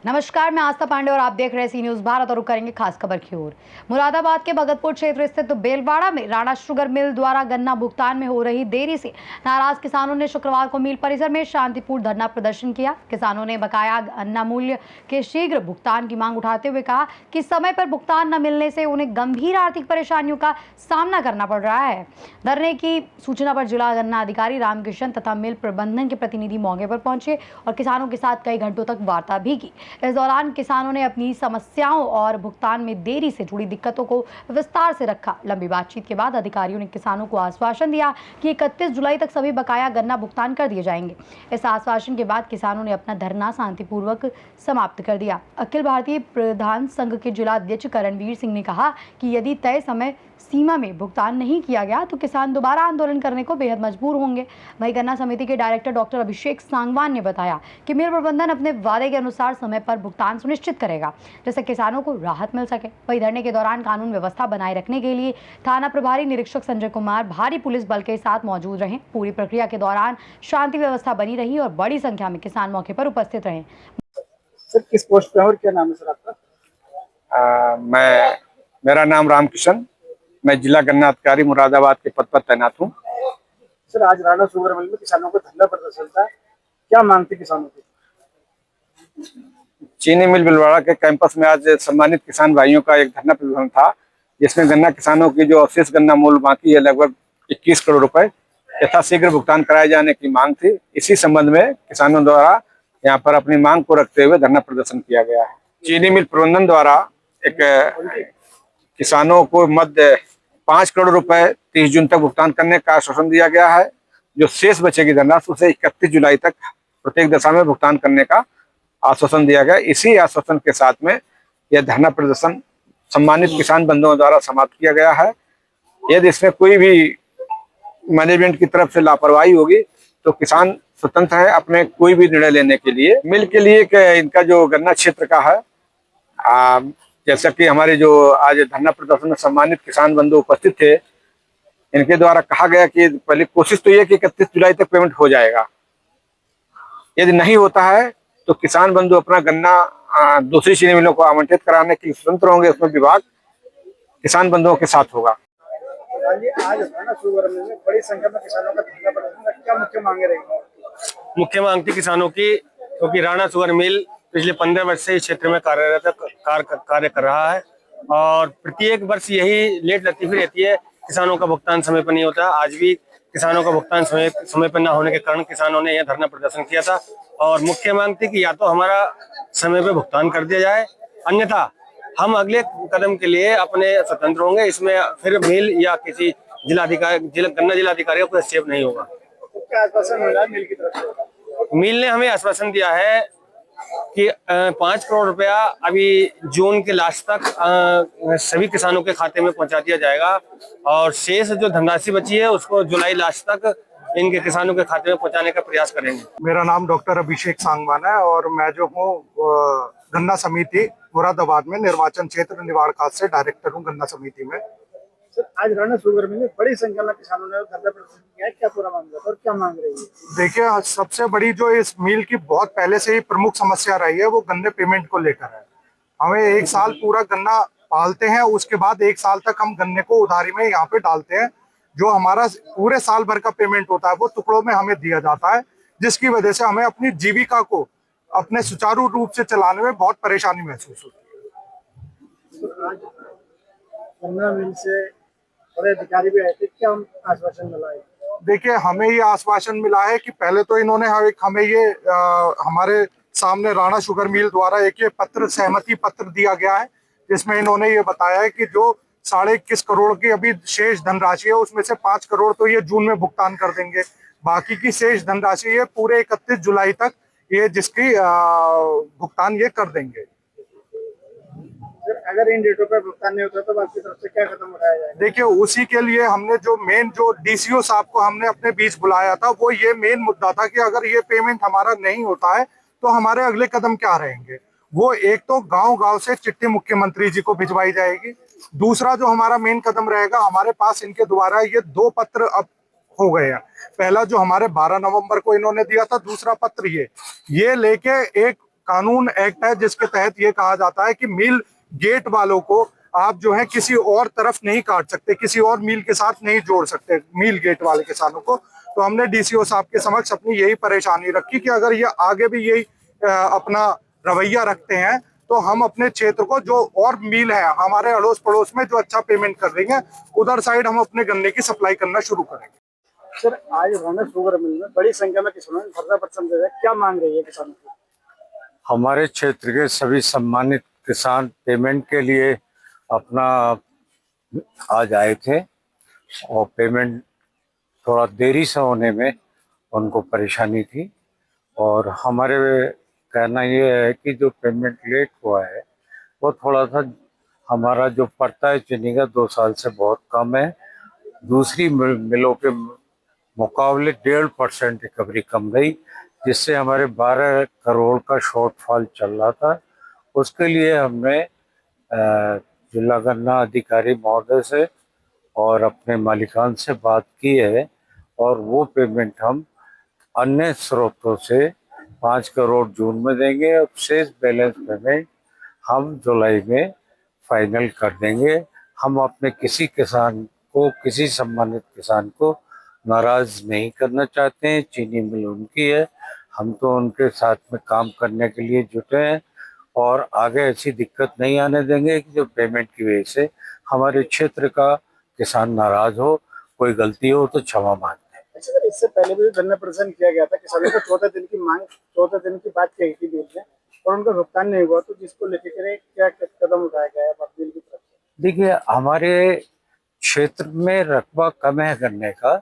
नमस्कार, मैं आस्था पांडे और आप देख रहे हैं सी न्यूज भारत और रुक करेंगे खास खबर की ओर। मुरादाबाद के भगतपुर क्षेत्र स्थित बेलवाड़ा में राणा शुगर मिल द्वारा गन्ना भुगतान में हो रही देरी से नाराज किसानों ने शुक्रवार को मिल परिसर में शांतिपूर्ण धरना प्रदर्शन किया। किसानों ने बकाया गन्ना मूल्य के शीघ्र भुगतान की मांग उठाते हुए कहा कि समय पर भुगतान न मिलने से उन्हें गंभीर आर्थिक परेशानियों का सामना करना पड़ रहा है। धरने की सूचना पर जिला गन्ना अधिकारी रामकिशन तथा मिल प्रबंधन के प्रतिनिधि मौके पर पहुंचे और किसानों के साथ कई घंटों तक वार्ता भी की। इस दौरान किसानों ने अपनी समस्याओं और भुगतान में देरी से जुड़ी दिक्कतों को विस्तार से रखा। लंबी बातचीत के बाद अधिकारियों ने किसानों को आश्वासन दिया कि 31 जुलाई तक सभी बकाया गन्ना भुगतान कर दिए जाएंगे। इस आश्वासन के बाद किसानों ने अपना धरना शांतिपूर्वक समाप्त कर दिया। अखिल भारतीय प्रधान संघ के जिला अध्यक्ष करणवीर सिंह ने कहा कि यदि तय समय सीमा में भुगतान नहीं किया गया तो किसान दोबारा आंदोलन करने को बेहद मजबूर होंगे। वहीं गन्ना समिति के डायरेक्टर डॉक्टर अभिषेक सांगवान ने बताया कि मिल प्रबंधन अपने वादे के अनुसार समय पर भुगतान सुनिश्चित करेगा, जिससे किसानों को राहत मिल सके। वहीं धरने के दौरान कानून व्यवस्था बनाए रखने के लिए थाना प्रभारी निरीक्षक संजय कुमार भारी पुलिस बल के साथ मौजूद रहे। पूरी प्रक्रिया के दौरान शांति व्यवस्था बनी रही और बड़ी संख्या में किसान मौके पर उपस्थित रहे। सर, किस पोस्ट पे और क्या नाम है सर आपका? मेरा नाम रामकिशन, मैं जिला गन्ना अधिकारी मुरादाबाद के पद पर तैनात हूँ। सर, आज राणा शुगर मिल में किसानों को धरना प्रदर्शन था, क्या मांग थी किसानों की? चीनी मिल बिलवाड़ा के कैंपस में आज सम्मानित किसान भाइयों का एक धरना प्रदर्शन था, जिसमें गन्ना किसानों की जो अवशेष गन्ना मूल्य बाकी है लगभग 21 करोड़ रुपए यथाशीघ्र भुगतान कराए जाने की मांग थी। इसी संबंध में किसानों द्वारा यहाँ पर अपनी मांग को रखते हुए धरना प्रदर्शन किया गया है। चीनी मिल प्रबंधन द्वारा एक किसानों को मध्य 5 करोड़ रुपए 30 जून तक भुगतान करने का आश्वासन दिया गया है। जो शेष बचेगी धनराशि उसे 31 जुलाई तक प्रत्येक दशा में भुगतान करने का आश्वासन दिया गया। इसी आश्वासन के साथ में यह धरना प्रदर्शन सम्मानित किसान बंधुओं द्वारा समाप्त किया गया है। यदि इसमें कोई भी मैनेजमेंट की तरफ से लापरवाही होगी तो किसान स्वतंत्र है अपने कोई भी निर्णय लेने के लिए। मिल के लिए इनका जो गन्ना क्षेत्र का है, जैसा कि हमारे जो आज धरना प्रदर्शन में सम्मानित किसान बंधु उपस्थित थे, इनके द्वारा कहा गया कि पहले कोशिश तो ये कि 31 जुलाई तक पेमेंट हो जाएगा। यदि नहीं होता है तो किसान बंधु अपना गन्ना दूसरी चीनी मिलों को आवंटित कराने के लिए स्वतंत्र होंगे। उसमें विभाग किसान बंधुओं के साथ होगा। आज राणा शुगर मिल में बड़ी संख्या में किसानों का धरना प्रदर्शन, क्या मुख्य मांगे रहेगी? मुख्य मांग थी किसानों की, क्योंकि राणा शुगर मिल पिछले 15 वर्ष से इस क्षेत्र में कार्यरत कार्य कर रहा है और प्रत्येक वर्ष यही लेट लतीफी रहती है, किसानों का भुगतान समय पर नहीं होता। आज भी किसानों का भुगतान समय पर न होने के कारण किसानों ने यह धरना प्रदर्शन किया था और मुख्य मांग थी कि या तो हमारा समय पर भुगतान कर दिया जाए, अन्यथा हम अगले कदम के लिए अपने स्वतंत्र होंगे। इसमें फिर मिल या किसी गन्ना जिलाधिकारी का कोई हस्तक्षेप नहीं होगा। क्या आश्वासन मिला मिल की तरफ से? मिल ने हमें आश्वासन दिया है कि 5 करोड़ रुपया अभी जून के लास्ट तक सभी किसानों के खाते में पहुंचा दिया जाएगा और शेष जो धनराशि बची है उसको जुलाई लास्ट तक इनके किसानों के खाते में पहुंचाने का प्रयास करेंगे। मेरा नाम डॉक्टर अभिषेक सांगवान है और मैं जो हूँ गन्ना समिति मुरादाबाद में निर्वाचन क्षेत्र निवाड़ खास से डायरेक्टर हूँ गन्ना समिति में। सर, आज राणा शुगर मिल में बड़ी संख्या में किसानों ने धरना प्रदर्शन किया है, क्या पूरा मामला और क्या मांग रही है? देखिए, सबसे बड़ी जो इस मिल की बहुत पहले से ही प्रमुख समस्या रही है वो गन्ने पेमेंट को लेकर है। हमें 1 साल पूरा गन्ना पालते हैं, उसके बाद 1 साल तक हम गन्ने को उधारी में यहाँ पे डालते हैं। जो हमारा पूरे साल भर का पेमेंट होता है वो टुकड़ों में हमें दिया जाता है, जिसकी वजह से हमें अपनी जीविका को अपने सुचारू रूप से चलाने में बहुत परेशानी महसूस होती है। आज गन्ना मिल से बड़े अधिकारी भी आए थे, क्या आश्वासन मिला है? देखिए, हमें ये आश्वासन मिला है कि पहले तो इन्होंने हमें ये हमारे सामने राणा शुगर मिल द्वारा एक ये पत्र सहमति पत्र दिया गया है, जिसमें इन्होंने ये बताया है कि जो 21.5 करोड़ की अभी शेष धनराशि है उसमें से 5 करोड़ तो ये जून में भुगतान कर देंगे। बाकी की शेष धनराशि ये पूरे 31 जुलाई तक ये जिसकी भुगतान ये कर देंगे। अगर इन डेटों पर भुगतान नहीं होता तो आपकी तरफ से क्या कदम उठाया जाएगा? देखिए, उसी के लिए हमने जो डीसीओ साहब को हमने अपने बीच बुलाया था, वो ये मेन मुद्दा था कि अगर ये पेमेंट हमारा नहीं होता है तो हमारे अगले कदम क्या रहेंगे। वो एक तो गांव-गांव से चिट्ठी मुख्यमंत्री जी को भिजवाई जाएगी। दूसरा जो हमारा मेन कदम रहेगा, हमारे पास इनके द्वारा ये 2 पत्र अब हो गए हैं। पहला जो हमारे 12 नवंबर को इन्होंने दिया था, दूसरा पत्र ये लेके एक कानून एक्ट है जिसके तहत ये कहा जाता है कि मिल गेट वालों को आप जो है किसी और तरफ नहीं काट सकते, किसी और मिल के साथ नहीं जोड़ सकते मिल गेट वाले किसानों को। तो हमने डीसीओ साहब के समक्ष अपनी यही परेशानी रखी कि अगर ये आगे भी यही अपना रवैया रखते हैं तो हम अपने क्षेत्र को, जो और मिल है हमारे अड़ोस पड़ोस में जो अच्छा पेमेंट कर रही है, उधर साइड हम अपने गन्ने की सप्लाई करना शुरू करेंगे। सर, आज राणा शुगर मिल में बड़ी संख्या में किसानों ने धरना प्रदर्शन किया, क्या मांग रही है किसानों की? हमारे क्षेत्र के सभी सम्मानित किसान पेमेंट के लिए अपना आज आए थे और पेमेंट थोड़ा देरी से होने में उनको परेशानी थी। और हमारे कहना ये है कि जो पेमेंट लेट हुआ है वो थोड़ा सा हमारा जो पड़ता है चीनी का 2 साल से बहुत कम है। दूसरी मिलों के मुकाबले 1.5% रिकवरी कम गई, जिससे हमारे 12 करोड़ का शॉर्टफॉल चल रहा था। उसके लिए हमने जिला गन्ना अधिकारी महोदय से और अपने मालिकान से बात की है और वो पेमेंट हम अन्य स्रोतों से 5 करोड़ जून में देंगे और शेष बैलेंस पेमेंट हम जुलाई में फाइनल कर देंगे। हम अपने किसी किसान को, किसी सम्मानित किसान को नाराज नहीं करना चाहते हैं। चीनी मिल उनकी है, हम तो उनके साथ में काम करने के लिए जुटे हैं और आगे ऐसी दिक्कत नहीं आने देंगे कि जो पेमेंट की वजह से हमारे क्षेत्र का किसान नाराज हो, कोई गलती हो तो क्षमा मांगते हैं। अच्छा सर, इससे पहले भी धरना प्रदर्शन किया गया था, किसानों को 14 दिन की मांग, 14 दिन की बात कही थी बिल में और उनका भुगतान नहीं हुआ, तो जिसको लेकर क्या कदम उठाया गया है बिल की तरफ से? देखिए, हमारे क्षेत्र में रकबा कम है गन्ने का,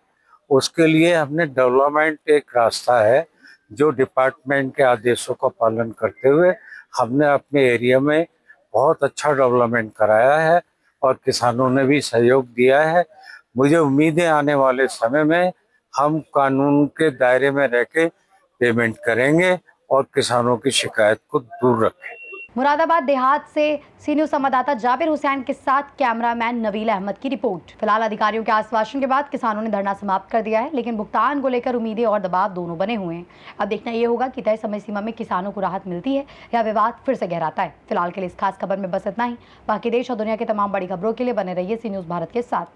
उसके लिए हमने डेवलपमेंट एक रास्ता है जो डिपार्टमेंट के आदेशों का पालन करते हुए हमने अपने एरिया में बहुत अच्छा डेवलपमेंट कराया है और किसानों ने भी सहयोग दिया है। मुझे उम्मीद है आने वाले समय में हम कानून के दायरे में रह के पेमेंट करेंगे और किसानों की शिकायत को दूर रखेंगे। मुरादाबाद देहात से सी न्यूज संवाददाता जाबिर हुसैन के साथ कैमरामैन नवील अहमद की रिपोर्ट। फिलहाल अधिकारियों के आश्वासन के बाद किसानों ने धरना समाप्त कर दिया है, लेकिन भुगतान को लेकर उम्मीदें और दबाव दोनों बने हुए हैं। अब देखना यह होगा कि तय समय सीमा में किसानों को राहत मिलती है या विवाद फिर से गहराता है। फिलहाल के लिए इस खास खबर में बस इतना ही। बाकी देश और दुनिया की तमाम बड़ी खबरों के लिए बने रहिए सी न्यूज भारत के साथ।